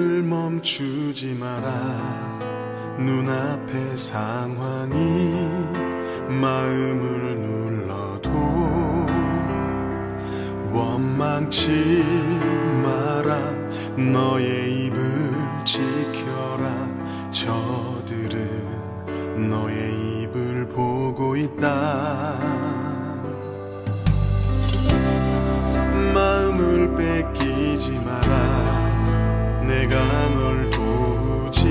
나를 멈추지 마라. 눈앞의 상황이 마음을 눌러도 원망치 마라. 너의 입을 지켜라. 저들은 너의 입을 보고 있다. 마음을 뺏기지 마라. 내가 널 도우지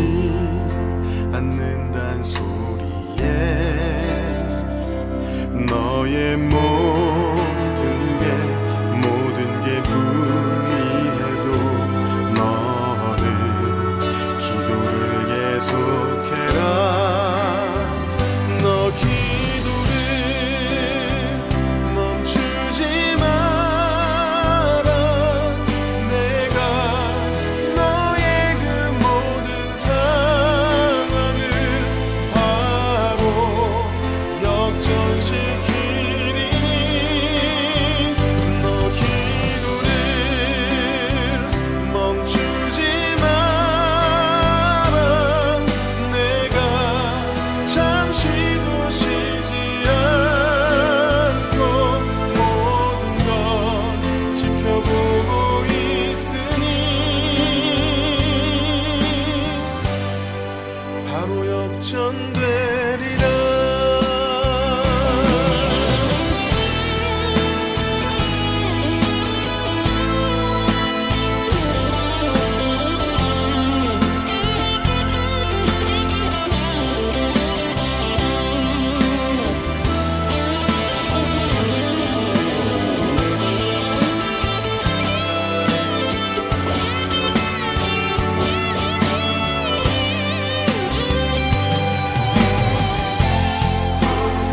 않는단 소리에 너의 모든 게 불리해도 너는 기도를 계속해라. 너 기도를 멈추지 마라. 내가 너의 그 모든 상황을 바로 역전시키리니 너 기도를 멈추지 마라. 내가 잠시도 쉬지 않고 모든 걸 지켜보고 있으니 바로 역전되리라.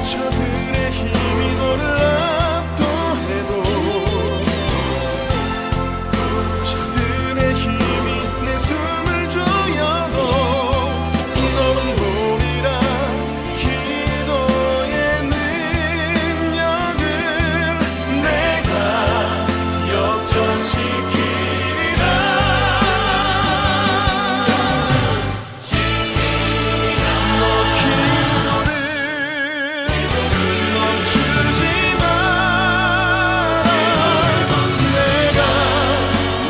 저들의 힘이 너를 압도해도 저들의 힘이 내 숨을 조여도 너는 보리라. 기도의 능력을 내가 역전시키리라. 너 기도를 멈추지 마라. 내가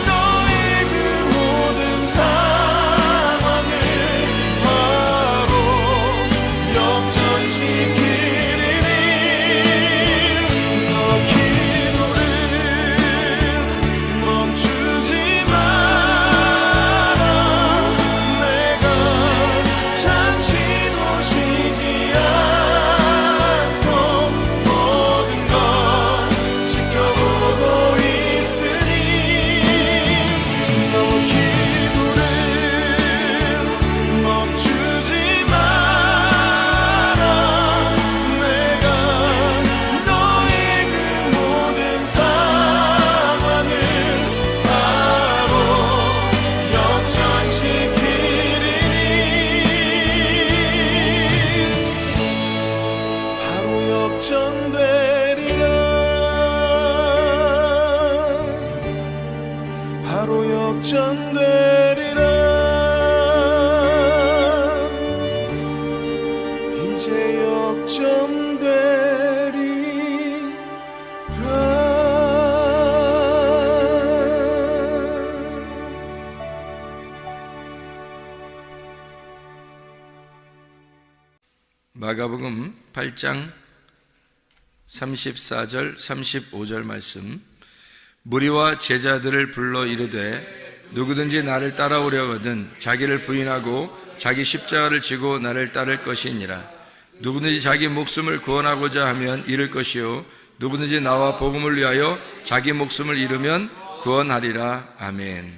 너의 그 모든 상황을 바로 역전시키리니 너 기도를 멈추지 마라. 내가 잠시도 쉬지 않고 모든 걸 지켜보고 있으니 너 기도를 멈추지 마라. 내가 너의 그 모든 상황을 바로 역전시키리니 바로 역전되리라. 바로 역전되리라. 이제 마가복음 8장 34절 35절 말씀. 무리와 제자들을 불러 이르되 누구든지 나를 따라오려거든 자기를 부인하고 자기 십자가를 지고 나를 따를 것이니라. 누구든지 자기 목숨을 구원하고자 하면 잃을 것이요 누구든지 나와 복음을 위하여 자기 목숨을 잃으면 구원하리라. 아멘.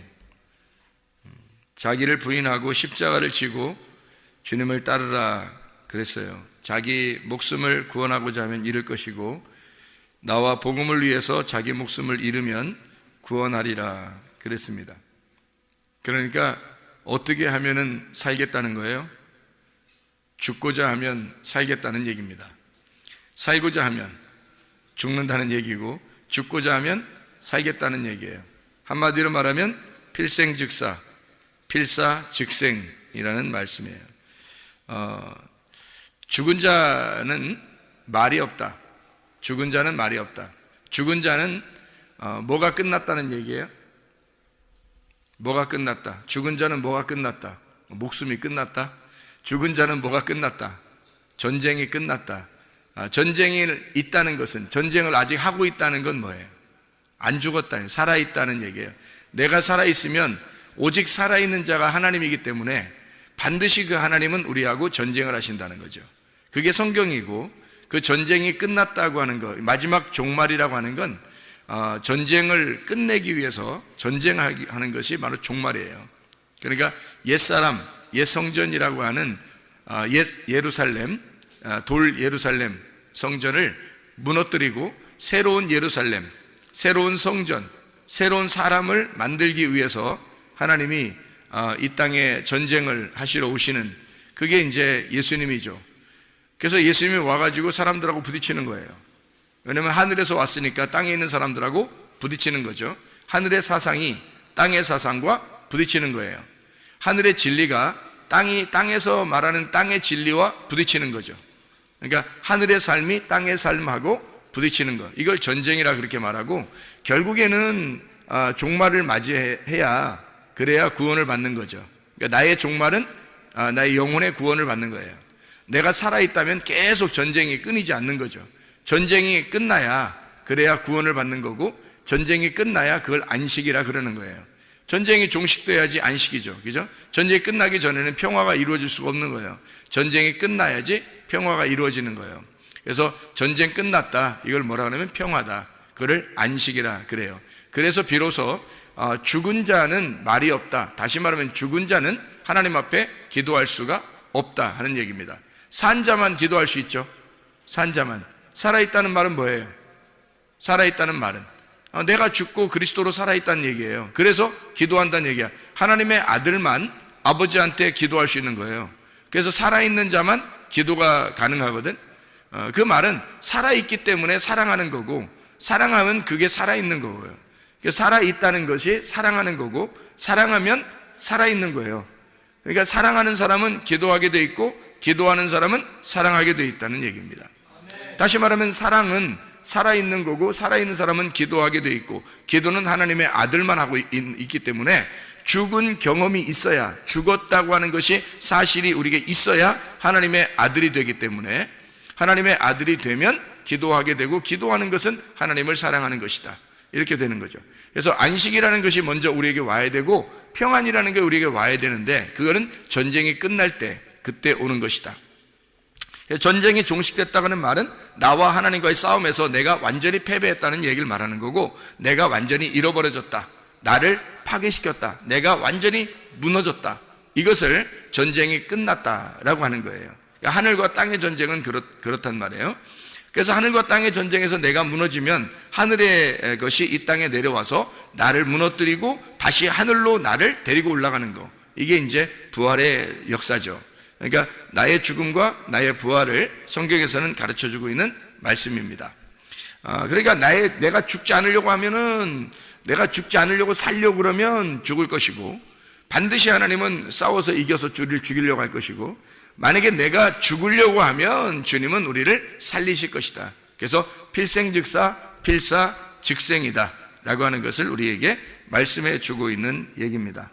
자기를 부인하고 십자가를 지고 주님을 따르라 그랬어요. 자기 목숨을 구원하고자 하면 잃을 것이고 나와 복음을 위해서 자기 목숨을 잃으면 구원하리라 그랬습니다. 그러니까 어떻게 하면은 살겠다는 거예요? 죽고자 하면 살겠다는 얘기입니다. 살고자 하면 죽는다는 얘기고 죽고자 하면 살겠다는 얘기예요. 한마디로 말하면 필생즉사, 필사즉생이라는 말씀이에요. 죽은 자는 말이 없다. 죽은 자는 말이 없다. 죽은 자는 뭐가 끝났다는 얘기예요? 뭐가 끝났다? 죽은 자는 뭐가 끝났다? 목숨이 끝났다? 죽은 자는 뭐가 끝났다? 전쟁이 끝났다. 전쟁이 있다는 것은, 전쟁을 아직 하고 있다는 건 뭐예요? 안 죽었다, 살아있다는 얘기예요. 내가 살아있으면 오직 살아있는 자가 하나님이기 때문에 반드시 그 하나님은 우리하고 전쟁을 하신다는 거죠. 그게 성경이고, 그 전쟁이 끝났다고 하는 것, 마지막 종말이라고 하는 건 전쟁을 끝내기 위해서 전쟁하는 것이 바로 종말이에요. 그러니까 옛사람, 옛성전이라고 하는 옛 예루살렘, 돌 예루살렘 성전을 무너뜨리고 새로운 예루살렘, 새로운 성전, 새로운 사람을 만들기 위해서 하나님이 이 땅에 전쟁을 하시러 오시는, 그게 이제 예수님이죠. 그래서 예수님이 와가지고 사람들하고 부딪히는 거예요. 왜냐하면 하늘에서 왔으니까 땅에 있는 사람들하고 부딪히는 거죠. 하늘의 사상이 땅의 사상과 부딪히는 거예요. 하늘의 진리가 땅에서 말하는 땅의 진리와 부딪히는 거죠. 그러니까 하늘의 삶이 땅의 삶하고 부딪히는 것, 이걸 전쟁이라 그렇게 말하고, 결국에는 종말을 맞이해야, 그래야 구원을 받는 거죠. 그러니까 나의 종말은 나의 영혼의 구원을 받는 거예요. 내가 살아있다면 계속 전쟁이 끊이지 않는 거죠. 전쟁이 끝나야, 그래야 구원을 받는 거고, 전쟁이 끝나야 그걸 안식이라 그러는 거예요. 전쟁이 종식돼야지 안식이죠. 그죠? 전쟁이 끝나기 전에는 평화가 이루어질 수가 없는 거예요. 전쟁이 끝나야지 평화가 이루어지는 거예요. 그래서 전쟁 끝났다, 이걸 뭐라 그러면 평화다. 그걸 안식이라 그래요. 그래서 비로소 죽은 자는 말이 없다. 다시 말하면 죽은 자는 하나님 앞에 기도할 수가 없다 하는 얘기입니다. 산 자만 기도할 수 있죠. 산 자만. 살아있다는 말은 뭐예요? 살아있다는 말은 내가 죽고 그리스도로 살아있다는 얘기예요. 그래서 기도한다는 얘기야. 하나님의 아들만 아버지한테 기도할 수 있는 거예요. 그래서 살아있는 자만 기도가 가능하거든. 그 말은 살아있기 때문에 사랑하는 거고, 사랑하면 그게 살아있는 거고요. 살아있다는 것이 사랑하는 거고, 사랑하면 살아있는 거예요. 그러니까 사랑하는 사람은 기도하게 돼 있고, 기도하는 사람은 사랑하게 돼 있다는 얘기입니다. 다시 말하면 사랑은 살아있는 거고, 살아있는 사람은 기도하게 돼 있고, 기도는 하나님의 아들만 하고 있기 때문에 죽은 경험이 있어야, 죽었다고 하는 것이 사실이 우리에게 있어야 하나님의 아들이 되기 때문에, 하나님의 아들이 되면 기도하게 되고, 기도하는 것은 하나님을 사랑하는 것이다, 이렇게 되는 거죠. 그래서 안식이라는 것이 먼저 우리에게 와야 되고, 평안이라는 게 우리에게 와야 되는데, 그거는 전쟁이 끝날 때, 그때 오는 것이다. 전쟁이 종식됐다는 말은 나와 하나님과의 싸움에서 내가 완전히 패배했다는 얘기를 말하는 거고, 내가 완전히 잃어버려졌다, 나를 파괴시켰다, 내가 완전히 무너졌다, 이것을 전쟁이 끝났다라고 하는 거예요. 하늘과 땅의 전쟁은 그렇단 말이에요. 그래서 하늘과 땅의 전쟁에서 내가 무너지면 하늘의 것이 이 땅에 내려와서 나를 무너뜨리고 다시 하늘로 나를 데리고 올라가는 거, 이게 이제 부활의 역사죠. 그러니까 나의 죽음과 나의 부활을 성경에서는 가르쳐주고 있는 말씀입니다. 그러니까 내가 죽지 않으려고 하면은, 내가 죽지 않으려고 살려고 그러면 죽을 것이고, 반드시 하나님은 싸워서 이겨서 죽이려고 할 것이고, 만약에 내가 죽으려고 하면 주님은 우리를 살리실 것이다. 그래서 필생즉사 필사즉생이다 라고 하는 것을 우리에게 말씀해 주고 있는 얘기입니다.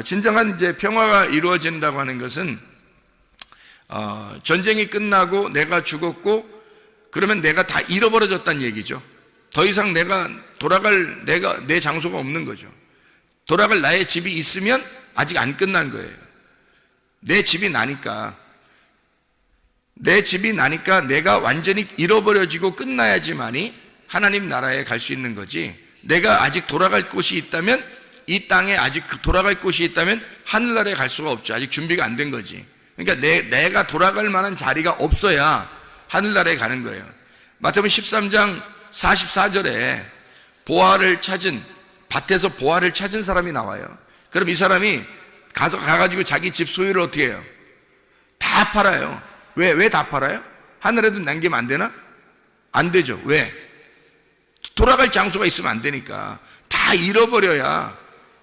진정한 이제 평화가 이루어진다고 하는 것은 전쟁이 끝나고 내가 죽었고, 그러면 내가 다 잃어버려졌다는 얘기죠. 더 이상 내가 돌아갈 내 장소가 없는 거죠. 돌아갈 나의 집이 있으면 아직 안 끝난 거예요. 내 집이 나니까 내가 완전히 잃어버려지고 끝나야지만이 하나님 나라에 갈 수 있는 거지, 내가 아직 돌아갈 곳이 있다면, 이 땅에 아직 돌아갈 곳이 있다면 하늘나라에 갈 수가 없죠. 아직 준비가 안 된 거지. 그러니까 내가 돌아갈 만한 자리가 없어야 하늘나라에 가는 거예요. 마태복음 13장 44절에 밭에서 보화를 찾은 사람이 나와요. 그럼 이 사람이 가가지고 자기 집 소유를 어떻게 해요? 다 팔아요. 왜 다 팔아요? 하늘에도 남기면 안 되나? 안 되죠. 왜? 돌아갈 장소가 있으면 안 되니까. 다 잃어버려야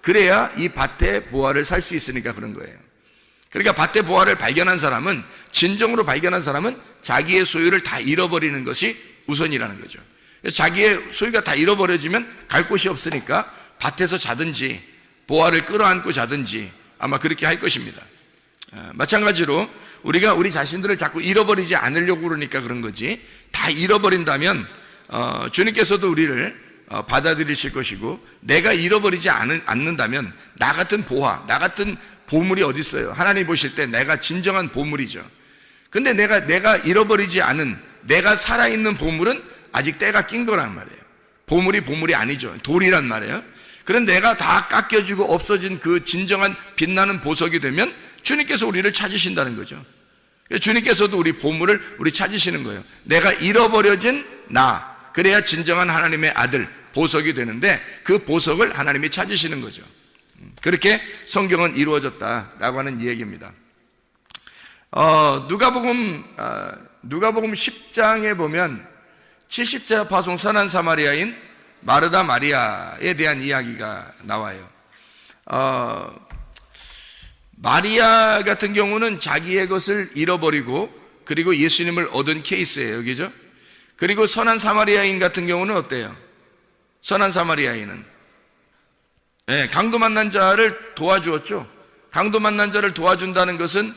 그래야 이 밭의 보화를 살 수 있으니까 그런 거예요. 그러니까 밭의 보화를 발견한 사람은, 진정으로 발견한 사람은 자기의 소유를 다 잃어버리는 것이 우선이라는 거죠. 그래서 자기의 소유가 다 잃어버려지면 갈 곳이 없으니까 밭에서 자든지 보화를 끌어안고 자든지 아마 그렇게 할 것입니다. 마찬가지로 우리가 우리 자신들을 자꾸 잃어버리지 않으려고 그러니까 그런 거지, 다 잃어버린다면 주님께서도 우리를 받아들이실 것이고, 내가 잃어버리지 않는다면 나 같은 보화, 나 같은 보물이 어디 있어요? 하나님 보실 때 내가 진정한 보물이죠. 근데 내가 잃어버리지 않은, 내가 살아있는 보물은 아직 때가 낀 거란 말이에요. 보물이 아니죠. 돌이란 말이에요. 그런 내가 다 깎여지고 없어진 그 진정한 빛나는 보석이 되면 주님께서 우리를 찾으신다는 거죠. 주님께서도 우리 보물을 우리 찾으시는 거예요. 내가 잃어버려진 나, 그래야 진정한 하나님의 아들, 보석이 되는데 그 보석을 하나님이 찾으시는 거죠. 그렇게 성경은 이루어졌다라고 하는 이야기입니다. 누가복음 10장에 보면 70자 파송 선한 사마리아인 마르다 마리아에 대한 이야기가 나와요. 마리아 같은 경우는 자기의 것을 잃어버리고 그리고 예수님을 얻은 케이스예요. 그죠? 그리고 선한 사마리아인 같은 경우는 어때요? 선한 사마리아인은 강도 만난 자를 도와주었죠. 강도 만난 자를 도와준다는 것은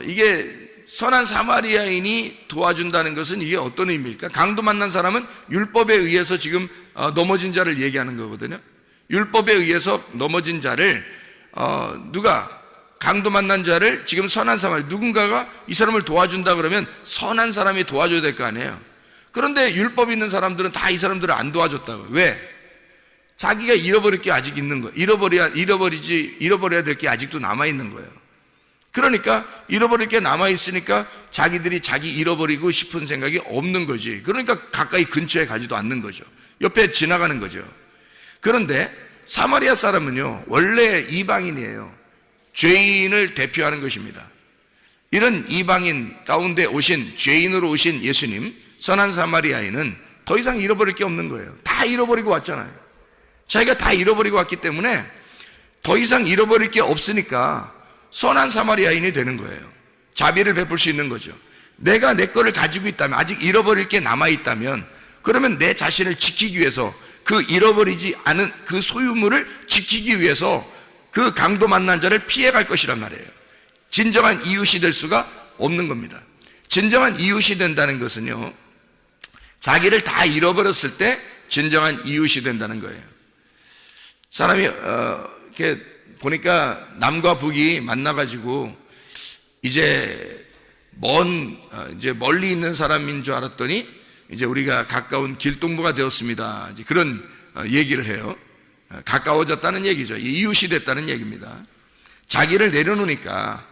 이게 선한 사마리아인이 도와준다는 것은 이게 어떤 의미일까? 강도 만난 사람은 율법에 의해서 지금 넘어진 자를 얘기하는 거거든요. 율법에 의해서 넘어진 자를 누가 강도 만난 자를 지금 선한 사마리아, 누군가가 이 사람을 도와준다 그러면 선한 사람이 도와줘야 될 거 아니에요. 그런데 율법 있는 사람들은 다 이 사람들을 안 도와줬다고. 왜? 자기가 잃어버릴 게 아직 있는 거예요. 잃어버려야 될 게 아직도 남아있는 거예요. 그러니까 잃어버릴 게 남아있으니까 자기들이 자기 잃어버리고 싶은 생각이 없는 거지. 그러니까 가까이 근처에 가지도 않는 거죠. 옆에 지나가는 거죠. 그런데 사마리아 사람은요, 원래 이방인이에요. 죄인을 대표하는 것입니다. 이런 이방인 가운데 오신, 죄인으로 오신 예수님, 선한 사마리아인은 더 이상 잃어버릴 게 없는 거예요. 다 잃어버리고 왔잖아요. 자기가 다 잃어버리고 왔기 때문에 더 이상 잃어버릴 게 없으니까 선한 사마리아인이 되는 거예요. 자비를 베풀 수 있는 거죠. 내가 내 거를 가지고 있다면, 아직 잃어버릴 게 남아있다면, 그러면 내 자신을 지키기 위해서, 그 잃어버리지 않은 그 소유물을 지키기 위해서 그 강도 만난 자를 피해갈 것이란 말이에요. 진정한 이웃이 될 수가 없는 겁니다. 진정한 이웃이 된다는 것은요, 자기를 다 잃어버렸을 때 진정한 이웃이 된다는 거예요. 사람이 이렇게 보니까 남과 북이 만나가지고 이제 멀리 있는 사람인 줄 알았더니 이제 우리가 가까운 길동무가 되었습니다. 이제 그런 얘기를 해요. 가까워졌다는 얘기죠. 이웃이 됐다는 얘기입니다. 자기를 내려놓으니까,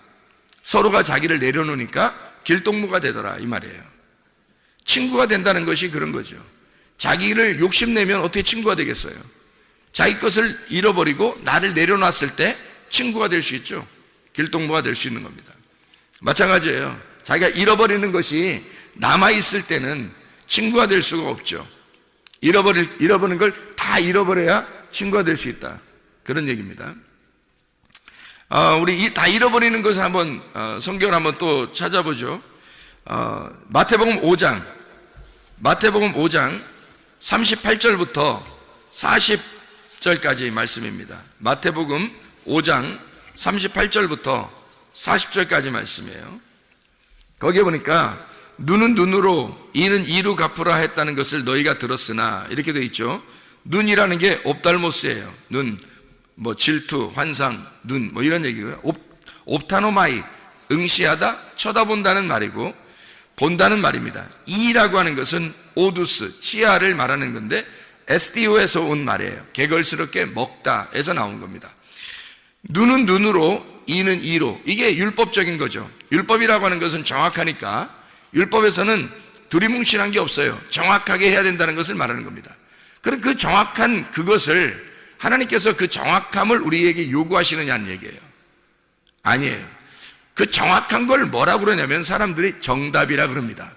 서로가 자기를 내려놓으니까 길동무가 되더라, 이 말이에요. 친구가 된다는 것이 그런 거죠. 자기를 욕심내면 어떻게 친구가 되겠어요? 자기 것을 잃어버리고 나를 내려놨을 때 친구가 될 수 있죠. 길동무가 될 수 있는 겁니다. 마찬가지예요. 자기가 잃어버리는 것이 남아있을 때는 친구가 될 수가 없죠. 잃어버린 걸 다 잃어버려야 친구가 될 수 있다, 그런 얘기입니다. 우리 다 잃어버리는 것을 한번 성경을 한번 또 찾아보죠. 마태복음 5장 38절부터 40절까지 말씀입니다. 마태복음 5장 38절부터 40절까지 말씀이에요. 거기에 보니까 눈은 눈으로, 이는 이로 갚으라 했다는 것을 너희가 들었으나, 이렇게 되어 있죠. 눈이라는 게 옵달모스예요. 눈, 질투, 환상, 눈, 이런 얘기고요. 옵타노마이, 응시하다, 쳐다본다는 말이고, 본다는 말입니다. 이라고 하는 것은 오두스, 치아를 말하는 건데, SDO에서 온 말이에요. 개걸스럽게 먹다에서 나온 겁니다. 눈은 눈으로, 이는 이로. 이게 율법적인 거죠. 율법이라고 하는 것은 정확하니까, 율법에서는 두리뭉실한 게 없어요. 정확하게 해야 된다는 것을 말하는 겁니다. 그럼 그 정확한 그것을, 하나님께서 그 정확함을 우리에게 요구하시느냐는 얘기예요. 아니에요. 그 정확한 걸 뭐라고 그러냐면 사람들이 정답이라 그럽니다.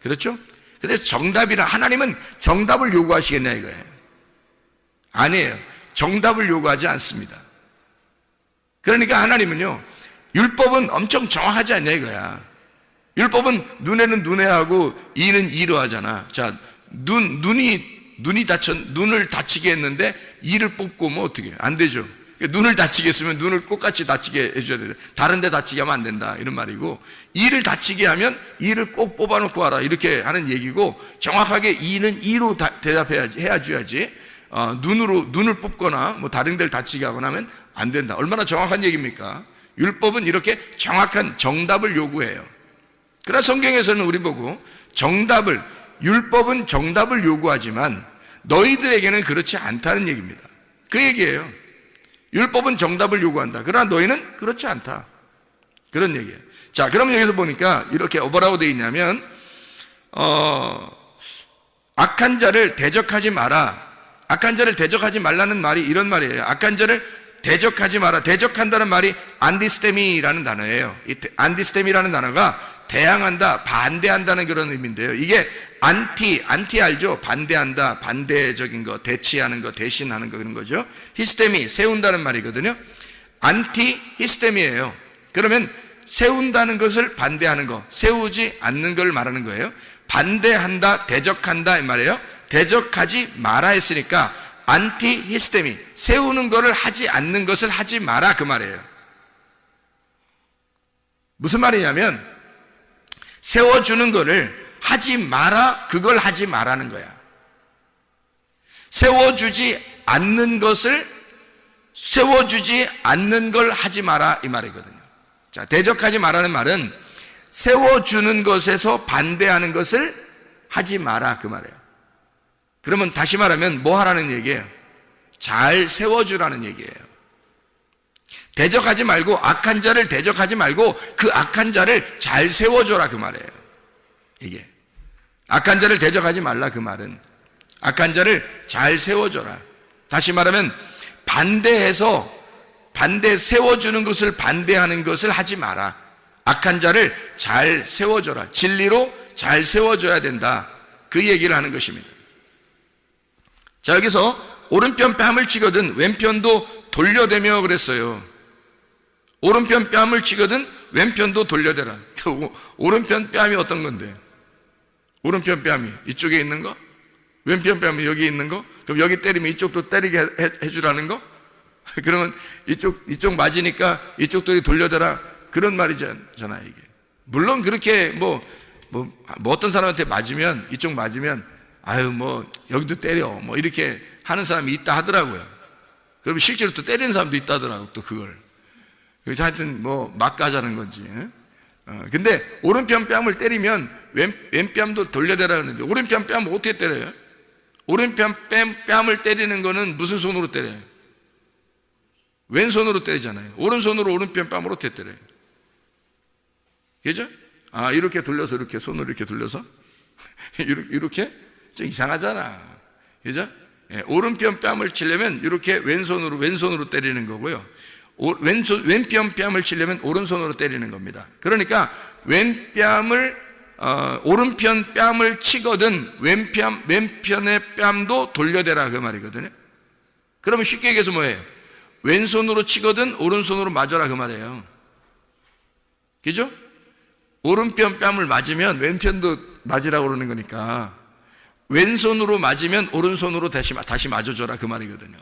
그렇죠? 근데 정답이라, 하나님은 정답을 요구하시겠냐 이거예요. 아니에요. 정답을 요구하지 않습니다. 그러니까 하나님은요, 율법은 엄청 정확하지 않냐 이거야. 율법은 눈에는 눈에하고 이는 이로 하잖아. 자, 눈을 다치게 했는데 이를 뽑고 뭐 어떻게 해? 안 되죠. 눈을 다치게 했으면 눈을 똑같이 다치게 해줘야 돼. 다른 데 다치게 하면 안 된다 이런 말이고, 이를 다치게 하면 이를 꼭 뽑아놓고 와라 이렇게 하는 얘기고, 정확하게 이는 이로 대답해야지, 해줘야지. 눈을 뽑거나 뭐 다른 데를 다치게 하거나 하면 안 된다. 얼마나 정확한 얘기입니까? 율법은 이렇게 정확한 정답을 요구해요. 그러나 성경에서는 우리 보고 율법은 정답을 요구하지만 너희들에게는 그렇지 않다는 얘기입니다. 그 얘기예요. 율법은 정답을 요구한다. 그러나 너희는 그렇지 않다. 그런 얘기예요. 자, 그러면 여기서 보니까 이렇게 뭐라고 되어 있냐면, 악한 자를 대적하지 마라. 악한 자를 대적하지 말라는 말이 이런 말이에요. 악한 자를 대적하지 마라. 대적한다는 말이 안디스테미라는 단어예요. 이 안디스테미라는 단어가 대항한다, 반대한다는 그런 의미인데요. 이게 안티 알죠? 반대한다, 반대적인 거, 대치하는 거, 대신하는 거, 그런 거죠. 히스테미, 세운다는 말이거든요. 안티 히스테미예요. 그러면 세운다는 것을 반대하는 거, 세우지 않는 걸 말하는 거예요. 반대한다, 대적한다 이 말이에요. 대적하지 마라 했으니까 안티 히스테미, 세우는 거를 하지 않는 것을 하지 마라 그 말이에요. 무슨 말이냐면, 세워주는 거를 하지 마라, 그걸 하지 마라는 거야. 세워주지 않는 걸 하지 마라 이 말이거든요. 자, 대적하지 마라는 말은 세워주는 것에서 반대하는 것을 하지 마라 그 말이에요. 그러면 다시 말하면 뭐 하라는 얘기예요? 잘 세워주라는 얘기예요. 대적하지 말고, 악한 자를 대적하지 말고 그 악한 자를 잘 세워줘라 그 말이에요. 이게 악한 자를 대적하지 말라 그 말은 악한 자를 잘 세워줘라. 다시 말하면 세워주는 것을 반대하는 것을 하지 마라. 악한 자를 잘 세워줘라. 진리로 잘 세워줘야 된다. 그 얘기를 하는 것입니다. 자, 여기서 오른편 뺨을 치거든 왼편도 돌려대며 그랬어요. 오른편 뺨을 치거든 왼편도 돌려대라. 오른편 뺨이 어떤 건데? 오른편 뺨이 이쪽에 있는 거? 왼편 뺨이 여기 있는 거? 그럼 여기 때리면 이쪽도 때리게 해주라는 거? 그러면 이쪽 맞으니까 이쪽도 돌려대라. 그런 말이잖아요, 이게. 물론 그렇게 뭐 어떤 사람한테 맞으면, 이쪽 맞으면, 여기도 때려. 뭐 이렇게 하는 사람이 있다 하더라고요. 그러면 실제로 또 때리는 사람도 있다 하더라고요, 또 그걸. 그래서 하여튼 막 가자는 건지. 근데 오른편 뺨을 때리면 왼뺨도 돌려대라 하는데, 오른편 뺨을 어떻게 때려요? 오른편 뺨을 때리는 거는 무슨 손으로 때려요? 왼손으로 때리잖아요. 오른손으로 오른편 뺨을 어떻게 때려요? 그죠? 이렇게 돌려서, 이렇게 손으로 이렇게 돌려서 이렇게 좀 이상하잖아. 그죠? 오른편 뺨을 치려면 이렇게 왼손으로 때리는 거고요. 왼편 뺨을 치려면 오른손으로 때리는 겁니다. 그러니까 오른편 뺨을 치거든 왼편의 뺨도 돌려대라 그 말이거든요. 그러면 쉽게 얘기해서 뭐예요? 왼손으로 치거든 오른손으로 맞아라 그 말이에요. 그죠? 오른편 뺨을 맞으면 왼편도 맞으라고 그러는 거니까 왼손으로 맞으면 오른손으로 다시 맞아줘라 그 말이거든요.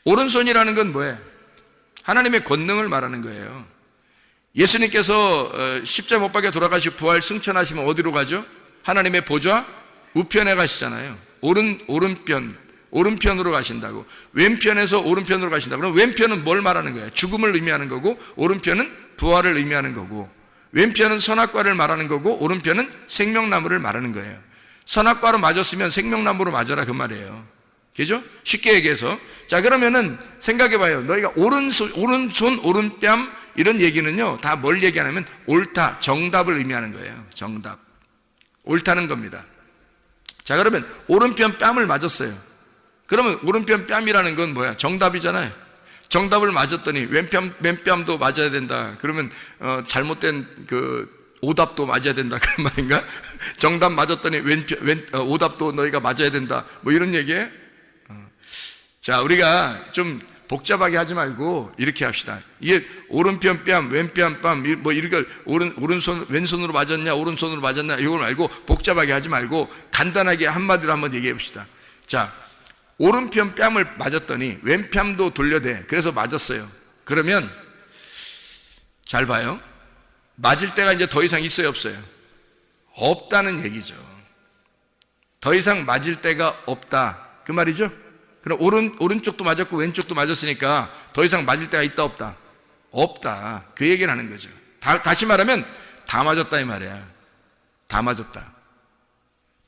오른손이라는 건 뭐예요? 하나님의 권능을 말하는 거예요. 예수님께서 십자가 못 박혀 돌아가시고 부활 승천하시면 어디로 가죠? 하나님의 보좌 우편에 가시잖아요. 오른편으로 가신다고. 왼편에서 오른편으로 가신다. 그럼 왼편은 뭘 말하는 거예요? 죽음을 의미하는 거고, 오른편은 부활을 의미하는 거고, 왼편은 선악과를 말하는 거고, 오른편은 생명나무를 말하는 거예요. 선악과로 맞았으면 생명나무로 맞아라 그 말이에요. 그죠? 쉽게 얘기해서. 자, 그러면은 생각해봐요. 너희가 오른손, 오른뺨 이런 얘기는요, 다 뭘 얘기하냐면 옳다, 정답을 의미하는 거예요. 정답. 옳다는 겁니다. 자, 그러면 오른편 뺨을 맞았어요. 그러면 오른편 뺨이라는 건 뭐야? 정답이잖아요. 정답을 맞았더니 왼뺨도 맞아야 된다. 그러면 잘못된 오답도 맞아야 된다 그런 말인가? 정답 맞았더니 오답도 너희가 맞아야 된다. 뭐 이런 얘기예요? 자, 우리가 좀 복잡하게 하지 말고 이렇게 합시다. 이게 오른편 뺨, 왼편 뺨, 뭐 이렇게 오른손, 왼손으로 맞았냐, 오른손으로 맞았냐, 이걸 말고 복잡하게 하지 말고 간단하게 한마디로 한번 얘기해 봅시다. 자, 오른편 뺨을 맞았더니 왼편도 돌려대. 그래서 맞았어요. 그러면 잘 봐요. 맞을 때가 이제 더 이상 있어요, 없어요? 없다는 얘기죠. 더 이상 맞을 때가 없다. 그 말이죠? 그럼 오른쪽도 맞았고 왼쪽도 맞았으니까 더 이상 맞을 때가 있다, 없다? 없다. 그 얘기를 하는 거죠. 다시 말하면 다 맞았다 이 말이야. 다 맞았다.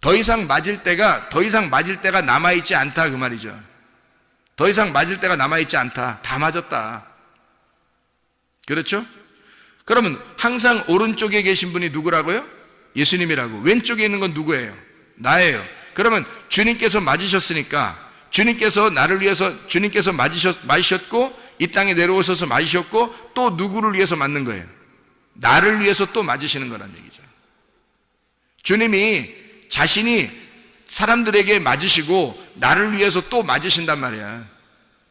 더 이상 맞을 때가 남아있지 않다 그 말이죠. 더 이상 맞을 때가 남아있지 않다. 다 맞았다. 그렇죠? 그러면 항상 오른쪽에 계신 분이 누구라고요? 예수님이라고. 왼쪽에 있는 건 누구예요? 나예요. 그러면 주님께서 맞으셨으니까 주님께서 나를 위해서 주님께서 맞으셨고 이 땅에 내려오셔서 맞으셨고 또 누구를 위해서 맞는 거예요? 나를 위해서 또 맞으시는 거란 얘기죠. 주님이 자신이 사람들에게 맞으시고 나를 위해서 또 맞으신단 말이야.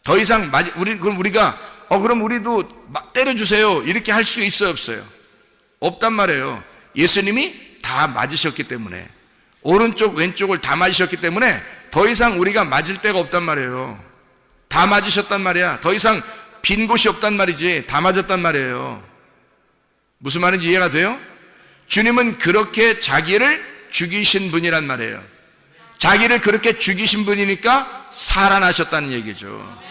더 이상 그럼 우리가 그럼 우리도 때려주세요 이렇게 할 수 있어요, 없어요? 없단 말이에요. 예수님이 다 맞으셨기 때문에, 오른쪽 왼쪽을 다 맞으셨기 때문에 더 이상 우리가 맞을 데가 없단 말이에요. 다 맞으셨단 말이야. 더 이상 빈 곳이 없단 말이지. 다 맞았단 말이에요. 무슨 말인지 이해가 돼요? 주님은 그렇게 자기를 죽이신 분이란 말이에요. 자기를 그렇게 죽이신 분이니까 살아나셨다는 얘기죠.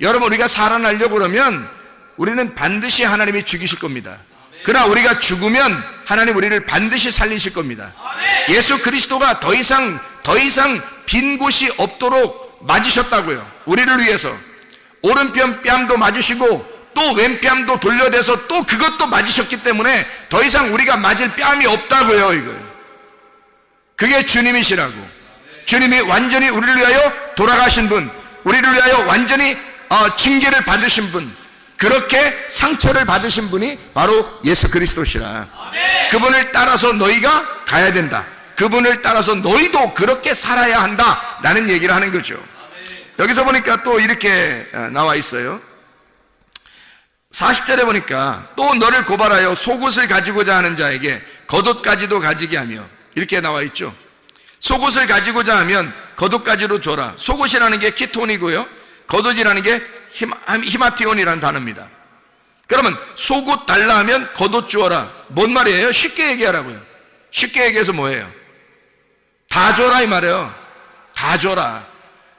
여러분, 우리가 살아나려고 그러면 우리는 반드시 하나님이 죽이실 겁니다. 그러나 우리가 죽으면 하나님 우리를 반드시 살리실 겁니다. 예수 그리스도가 더 이상 빈 곳이 없도록 맞으셨다고요. 우리를 위해서. 오른편 뺨도 맞으시고 또 왼뺨도 돌려대서 또 그것도 맞으셨기 때문에 더 이상 우리가 맞을 뺨이 없다고요. 이거예요. 그게 주님이시라고. 주님이 완전히 우리를 위하여 돌아가신 분, 우리를 위하여 완전히 징계를 받으신 분, 그렇게 상처를 받으신 분이 바로 예수 그리스도시라. 그분을 따라서 너희가 가야 된다. 그분을 따라서 너희도 그렇게 살아야 한다 라는 얘기를 하는 거죠. 여기서 보니까 또 이렇게 나와 있어요. 40절에 보니까 또 너를 고발하여 속옷을 가지고자 하는 자에게 겉옷까지도 가지게 하며, 이렇게 나와 있죠. 속옷을 가지고자 하면 겉옷까지도 줘라. 속옷이라는 게 키톤이고요, 겉옷이라는 게 히마티온이라는 단어입니다. 그러면 속옷 달라 하면 겉옷 주어라. 뭔 말이에요? 쉽게 얘기하라고요. 쉽게 얘기해서 뭐예요? 다 줘라 이 말이에요. 다 줘라.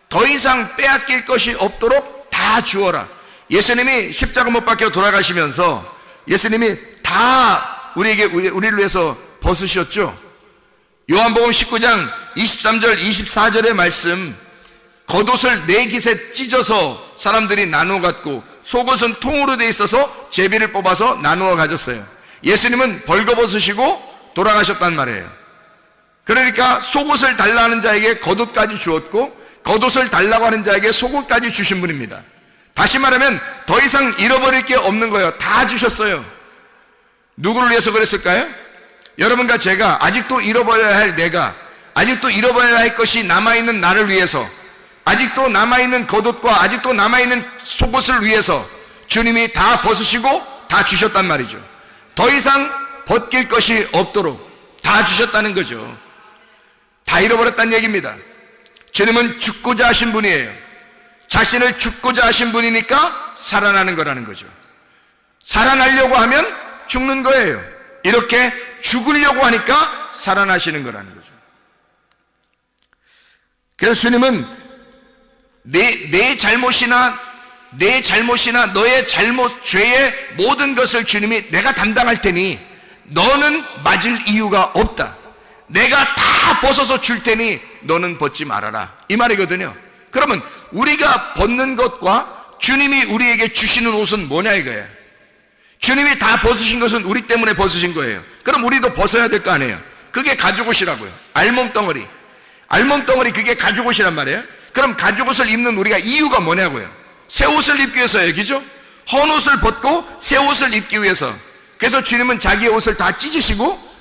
더 이상 빼앗길 것이 없도록 다 주어라. 예수님이 십자가 못 박혀 돌아가시면서 예수님이 다 우리를 위해서 벗으셨죠. 요한복음 19장 23절 24절의 말씀, 겉옷을 네 깃에 찢어서 사람들이 나누어 갖고 속옷은 통으로 돼 있어서 제비를 뽑아서 나누어 가졌어요. 예수님은 벌거벗으시고 돌아가셨단 말이에요. 그러니까 속옷을 달라는 자에게 겉옷까지 주었고 겉옷을 달라고 하는 자에게 속옷까지 주신 분입니다. 다시 말하면 더 이상 잃어버릴 게 없는 거예요. 다 주셨어요. 누구를 위해서 그랬을까요? 여러분과 제가 아직도 잃어버려야 할 내가, 아직도 잃어버려야 할 것이 남아있는 나를 위해서, 아직도 남아있는 겉옷과 아직도 남아있는 속옷을 위해서 주님이 다 벗으시고 다 주셨단 말이죠. 더 이상 벗길 것이 없도록 다 주셨다는 거죠. 다 잃어버렸다는 얘기입니다. 주님은 죽고자 하신 분이에요. 자신을 죽고자 하신 분이니까 살아나는 거라는 거죠. 살아나려고 하면 죽는 거예요. 이렇게 죽으려고 하니까 살아나시는 거라는 거죠. 그래서 주님은 내 잘못이나 너의 죄의 모든 것을 주님이 내가 담당할 테니 너는 맞을 이유가 없다. 내가 다 벗어서 줄 테니 너는 벗지 말아라. 이 말이거든요. 그러면 우리가 벗는 것과 주님이 우리에게 주시는 옷은 뭐냐 이거예요. 주님이 다 벗으신 것은 우리 때문에 벗으신 거예요. 그럼 우리도 벗어야 될 거 아니에요. 그게 가죽옷이라고요. 알몸덩어리 그게 가죽옷이란 말이에요. 그럼 가죽옷을 입는 우리가 이유가 뭐냐고요. 새 옷을 입기 위해서예요. 그죠? 헌 옷을 벗고 새 옷을 입기 위해서. 그래서 주님은 자기의 옷을 다 찢으시고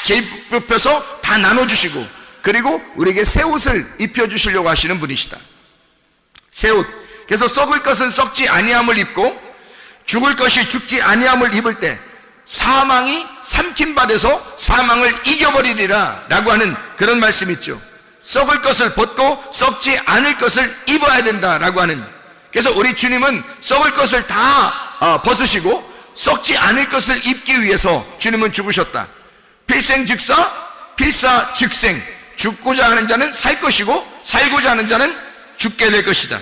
재입혀서 다 나눠주시고 그리고 우리에게 새 옷을 입혀주시려고 하시는 분이시다. 새 옷. 그래서 썩을 것은 썩지 아니함을 입고 죽을 것이 죽지 아니함을 입을 때 사망이 삼킴받아서 사망을 이겨버리리라 라고 하는 그런 말씀이 있죠. 썩을 것을 벗고 썩지 않을 것을 입어야 된다라고 하는. 그래서 우리 주님은 썩을 것을 다 벗으시고 썩지 않을 것을 입기 위해서 주님은 죽으셨다. 필생즉사 필사즉생. 죽고자 하는 자는 살 것이고 살고자 하는 자는 죽게 될 것이다.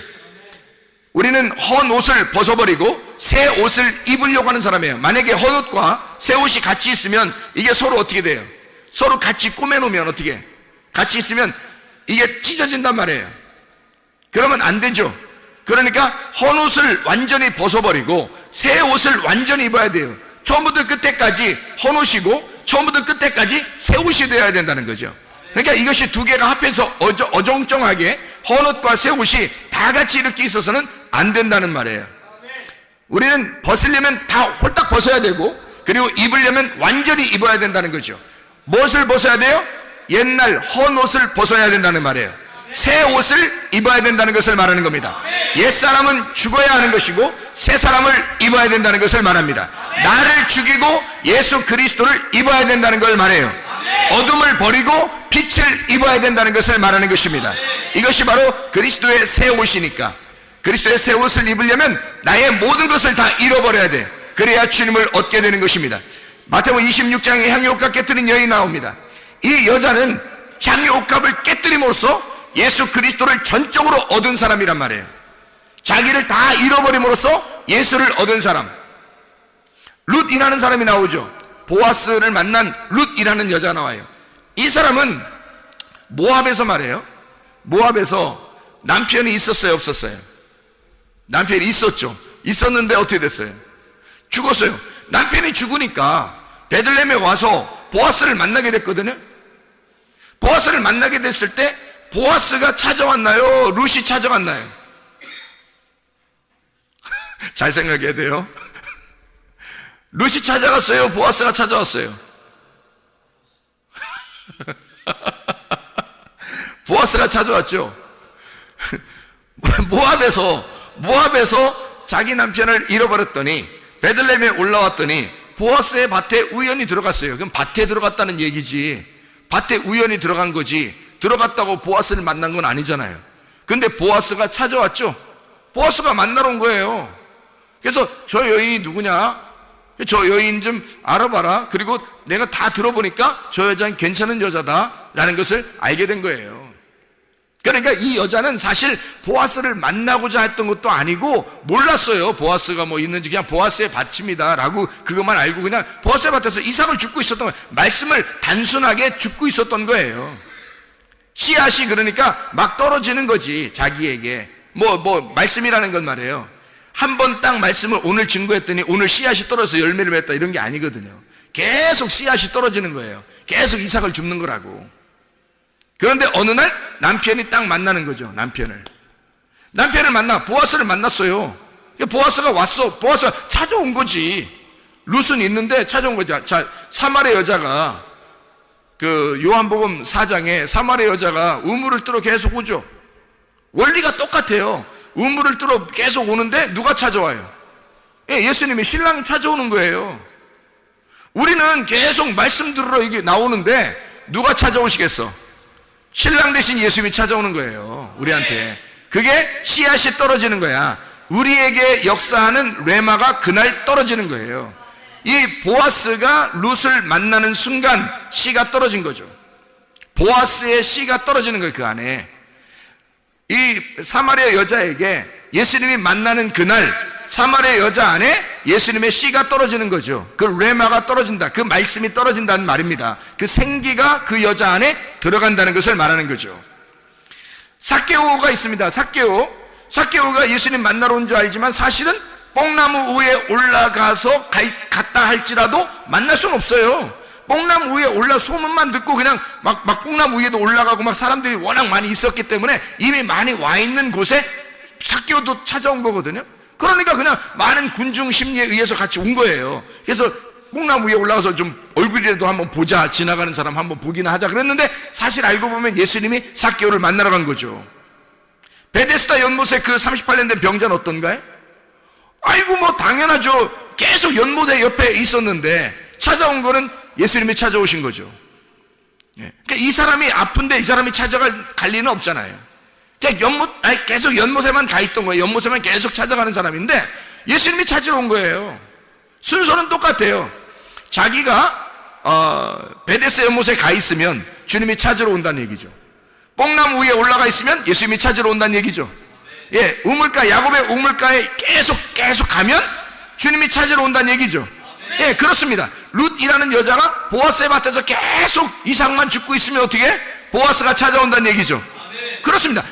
우리는 헌 옷을 벗어버리고 새 옷을 입으려고 하는 사람이에요. 만약에 헌 옷과 새 옷이 같이 있으면 이게 서로 어떻게 돼요? 서로 같이 꾸며놓으면 어떻게? 같이 있으면 이게 찢어진단 말이에요. 그러면 안 되죠. 그러니까 헌 옷을 완전히 벗어버리고 새 옷을 완전히 입어야 돼요. 처음부터 끝에까지 헌 옷이고 처음부터 끝에까지 새 옷이 되어야 된다는 거죠. 그러니까 이것이 두 개가 합해서 어정쩡하게 헌 옷과 새 옷이 다 같이 이렇게 있어서는 안 된다는 말이에요. 우리는 벗으려면 다 홀딱 벗어야 되고 그리고 입으려면 완전히 입어야 된다는 거죠. 무엇을 벗어야 돼요? 옛날 헌 옷을 벗어야 된다는 말이에요. 새 옷을 입어야 된다는 것을 말하는 겁니다. 옛사람은 죽어야 하는 것이고 새 사람을 입어야 된다는 것을 말합니다. 나를 죽이고 예수 그리스도를 입어야 된다는 걸 말해요. 어둠을 버리고 빛을 입어야 된다는 것을 말하는 것입니다. 이것이 바로 그리스도의 새 옷이니까 그리스도의 새 옷을 입으려면 나의 모든 것을 다 잃어버려야 돼. 그래야 주님을 얻게 되는 것입니다. 마태복음 26장에 향유옥합 깨뜨린 여인이 나옵니다. 이 여자는 향유옥합을 깨뜨림으로써 예수 그리스도를 전적으로 얻은 사람이란 말이에요. 자기를 다 잃어버림으로써 예수를 얻은 사람. 룻이라는 사람이 나오죠. 보아스를 만난 룻이라는 여자가 나와요. 이 사람은 모압에서 말해요. 모압에서 남편이 있었어요, 없었어요? 남편이 있었죠. 있었는데 어떻게 됐어요? 죽었어요. 남편이 죽으니까 베들레헴에 와서 보아스를 만나게 됐거든요. 보아스를 만나게 됐을 때 보아스가 찾아왔나요? 룻이 찾아왔나요? 잘 생각해야 돼요. 룻이 찾아갔어요? 보아스가 찾아왔어요? 보아스가 찾아왔죠. 모압에서 자기 남편을 잃어버렸더니 베들레헴에 올라왔더니 보아스의 밭에 우연히 들어갔어요. 그럼 밭에 들어갔다는 얘기지 밭에 우연히 들어간 거지 들어갔다고 보아스를 만난 건 아니잖아요. 근데 보아스가 찾아왔죠. 보아스가 만나러 온 거예요. 그래서 저 여인이 누구냐? 저 여인 좀 알아봐라. 그리고 내가 다 들어보니까 저 여자는 괜찮은 여자다라는 것을 알게 된 거예요. 그러니까 이 여자는 사실 보아스를 만나고자 했던 것도 아니고 몰랐어요. 보아스가 뭐 있는지. 그냥 보아스의 밭입니다 라고 그것만 알고 그냥 보아스의 밭에서 이삭을 줍고 있었던 거예요. 말씀을 단순하게 줍고 있었던 거예요. 씨앗이 그러니까 막 떨어지는 거지. 자기에게 말씀이라는 건 말이에요. 한 번 딱 말씀을 오늘 증거했더니 오늘 씨앗이 떨어져서 열매를 맺다 이런 게 아니거든요. 계속 씨앗이 떨어지는 거예요. 계속 이삭을 줍는 거라고. 그런데 어느 날 남편이 딱 만나는 거죠. 남편을 만나 보아스를 만났어요. 보아스가 왔어. 보아스가 찾아온 거지. 룻은 있는데 찾아온 거죠. 자, 사마리아 여자가 그 요한복음 4장에 사마리아 여자가 우물을 뜨러 계속 오죠. 원리가 똑같아요. 우물을 뜨러 계속 오는데 누가 찾아와요? 예수님이 신랑이 찾아오는 거예요. 우리는 계속 말씀 들으러 이게 나오는데 누가 찾아오시겠어? 신랑 대신 예수님이 찾아오는 거예요. 우리한테. 그게 씨앗이 떨어지는 거야. 우리에게 역사하는 레마가 그날 떨어지는 거예요. 이 보아스가 룻을 만나는 순간 씨가 떨어진 거죠. 보아스의 씨가 떨어지는 거예요. 그 안에. 이 사마리아 여자에게 예수님이 만나는 그날 사마리아 여자 안에 예수님의 씨가 떨어지는 거죠. 그 레마가 떨어진다. 그 말씀이 떨어진다는 말입니다. 그 생기가 그 여자 안에 들어간다는 것을 말하는 거죠. 삭개오가 있습니다. 삭개오가 예수님 만나러 온 줄 알지만 사실은 뽕나무 위에 올라가서 갔다 할지라도 만날 수는 없어요. 뽕나무 위에 소문만 듣고 그냥 막 뽕나무 위에도 올라가고 막 사람들이 워낙 많이 있었기 때문에 이미 많이 와 있는 곳에 삭개오도 찾아온 거거든요. 그러니까 그냥 많은 군중 심리에 의해서 같이 온 거예요. 그래서 뽕나무 위에 올라가서 좀 얼굴이라도 한번 보자. 지나가는 사람 한번 보기나 하자 그랬는데 사실 알고 보면 예수님이 삭개오를 만나러 간 거죠. 베데스다 연못에 그 38년 된 병자는 어떤가요? 아이고 뭐 당연하죠. 계속 연못에 옆에 있었는데 찾아온 거는 예수님이 찾아오신 거죠. 그러니까 이 사람이 아픈데 이 사람이 찾아갈 리는 없잖아요. 그냥 계속 연못에만 가 있던 거예요. 연못에만 계속 찾아가는 사람인데 예수님이 찾으러 온 거예요. 순서는 똑같아요. 자기가 베데스다 연못에 가 있으면 주님이 찾으러 온다는 얘기죠. 뽕나무 위에 올라가 있으면 예수님이 찾으러 온다는 얘기죠. 우물가, 야곱의 우물가에 계속 가면 주님이 찾으러 온다는 얘기죠. 그렇습니다. 룻이라는 여자가 보아스의 밭에서 계속 이삭만 줍고 있으면 어떻게? 보아스가 찾아온다는 얘기죠. 그렇습니다.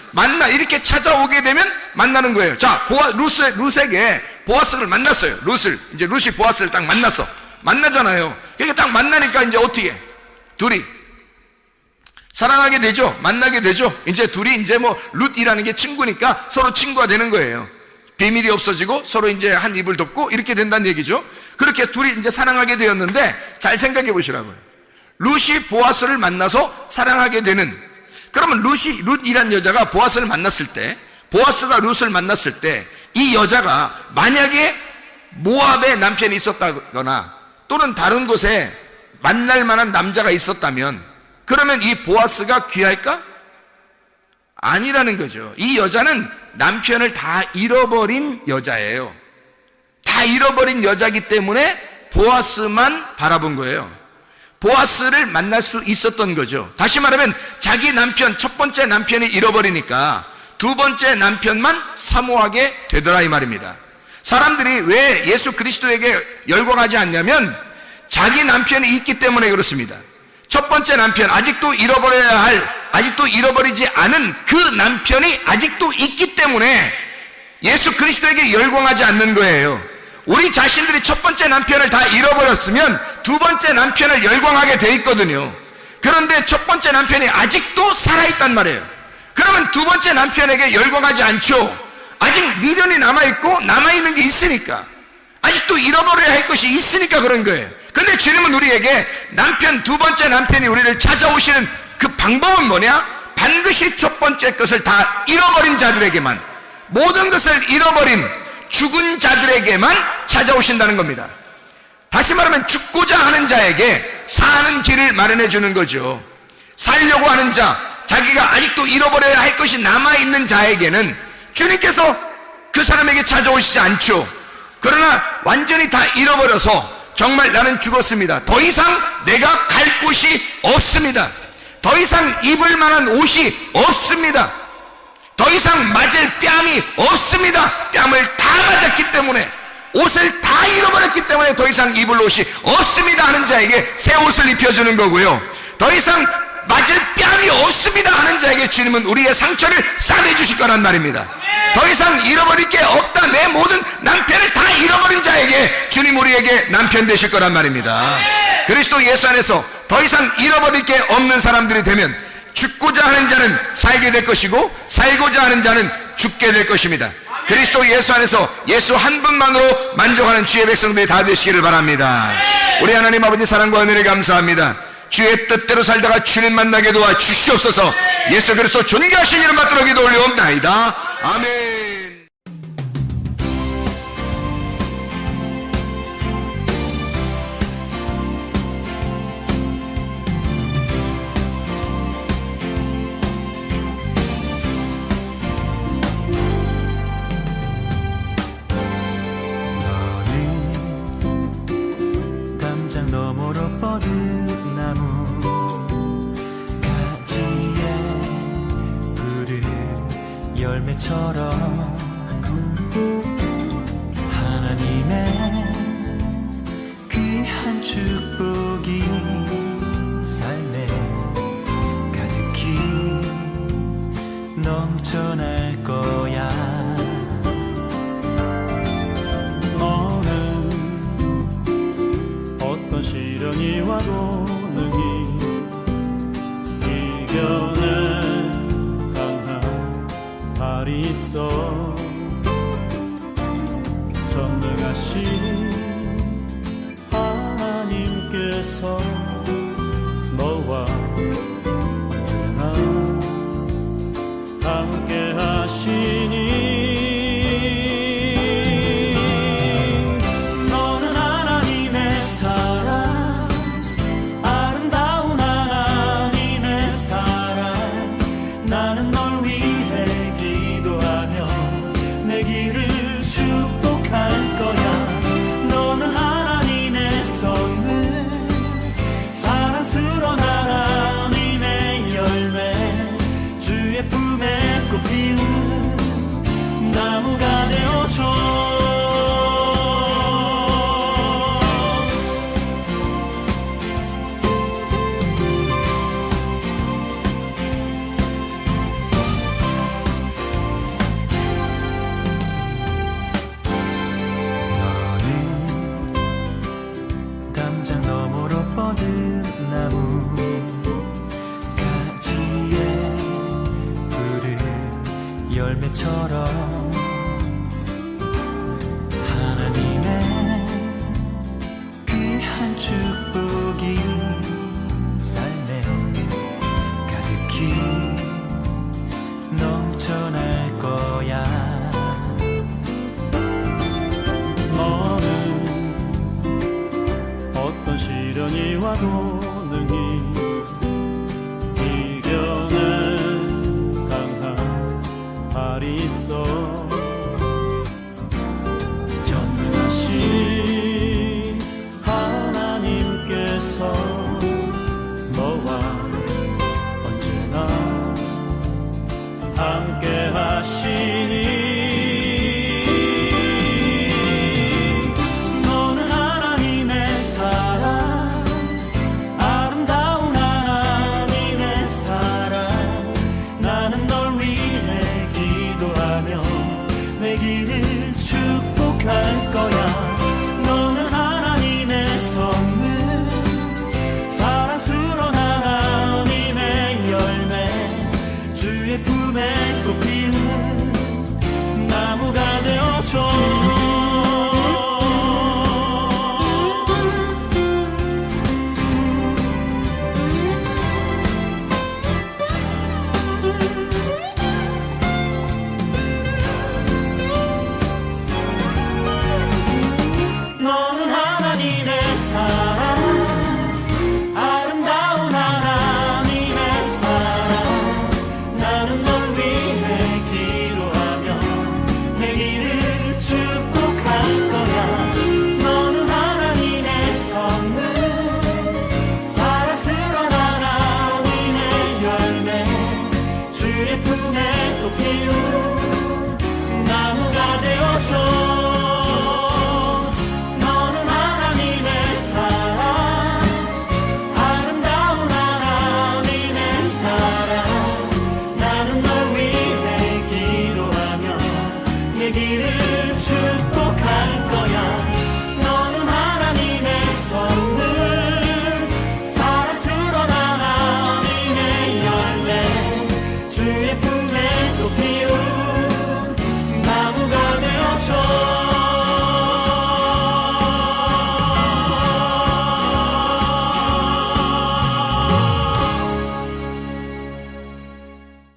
이렇게 찾아오게 되면 만나는 거예요. 자, 룻에게 보아스를 만났어요. 이제 룻이 보아스를 딱 만나잖아요. 그러니까 딱 만나니까 이제 어떻게? 둘이 사랑하게 되죠. 만나게 되죠. 이제 둘이 이제 뭐 룻이라는 게 친구니까 서로 친구가 되는 거예요. 비밀이 없어지고 서로 이제 한 입을 덮고 이렇게 된다는 얘기죠. 그렇게 둘이 이제 사랑하게 되었는데 잘 생각해 보시라고요. 룻이 보아스를 만나서 사랑하게 되는, 그러면 룻이란 여자가 보아스를 만났을 때, 보아스가 룻을 만났을 때 이 여자가 만약에 모압의 남편이 있었다거나 또는 다른 곳에 만날 만한 남자가 있었다면 그러면 이 보아스가 귀할까? 아니라는 거죠. 이 여자는 남편을 다 잃어버린 여자예요. 다 잃어버린 여자이기 때문에 보아스만 바라본 거예요. 보아스를 만날 수 있었던 거죠. 다시 말하면 자기 남편, 첫 번째 남편이 잃어버리니까 두 번째 남편만 사모하게 되더라 이 말입니다. 사람들이 왜 예수 그리스도에게 열광하지 않냐면 자기 남편이 있기 때문에 그렇습니다. 첫 번째 남편, 아직도 잃어버려야 할, 아직도 잃어버리지 않은 그 남편이 아직도 있기 때문에 예수 그리스도에게 열광하지 않는 거예요. 우리 자신들이 첫 번째 남편을 다 잃어버렸으면 두 번째 남편을 열광하게 돼 있거든요. 그런데 첫 번째 남편이 아직도 살아있단 말이에요. 그러면 두 번째 남편에게 열광하지 않죠. 아직 미련이 남아있고 남아있는 게 있으니까, 아직도 잃어버려야 할 것이 있으니까 그런 거예요. 근데 주님은 우리에게 두 번째 남편이 우리를 찾아오시는 그 방법은 뭐냐? 반드시 첫 번째 것을 다 잃어버린 자들에게만, 모든 것을 잃어버린 죽은 자들에게만 찾아오신다는 겁니다. 다시 말하면 죽고자 하는 자에게 사는 길을 마련해 주는 거죠. 살려고 하는 자, 자기가 아직도 잃어버려야 할 것이 남아있는 자에게는 주님께서 그 사람에게 찾아오시지 않죠. 그러나 완전히 다 잃어버려서 정말 나는 죽었습니다, 더 이상 내가 갈 곳이 없습니다, 더 이상 입을 만한 옷이 없습니다, 더 이상 맞을 뺨이 없습니다, 뺨을 다 맞았기 때문에, 옷을 다 잃어버렸기 때문에 더 이상 입을 옷이 없습니다 하는 자에게 새 옷을 입혀주는 거고요, 더 이상 맞을 뺨이 없습니다 하는 자에게 주님은 우리의 상처를 싸매주실 거란 말입니다. 더 이상 잃어버릴 게 없다, 내 모든 남편을 다 잃어버린 자에게 주님 우리에게 남편 되실 거란 말입니다. 그리스도 예수 안에서 더 이상 잃어버릴 게 없는 사람들이 되면 죽고자 하는 자는 살게 될 것이고 살고자 하는 자는 죽게 될 것입니다. 그리스도 예수 안에서 예수 한 분만으로 만족하는 주의 백성들이 다 되시기를 바랍니다. 우리 하나님 아버지 사랑과 은혜를 감사합니다. 주의 뜻대로 살다가 주님 만나게 도와 주시옵소서. 예수 그리스도 존귀하신 이름 받들어 기도 올려옵나이다. 아멘. 담장 너머로 뻗은 나무 가지에 푸른 열매처럼 하나님의 귀한 축복이 삶에 가득히 넘쳐날 거야. 어떤 시련이 와도 능히 이겨낼 강한 발이 있어. 전능하신 하나님께서 너와 언제나 함께 하시 노래처럼 하나님의 귀한 축복이 삶에 가득히 넘쳐날 거야. 너는 어떤 시련이 와도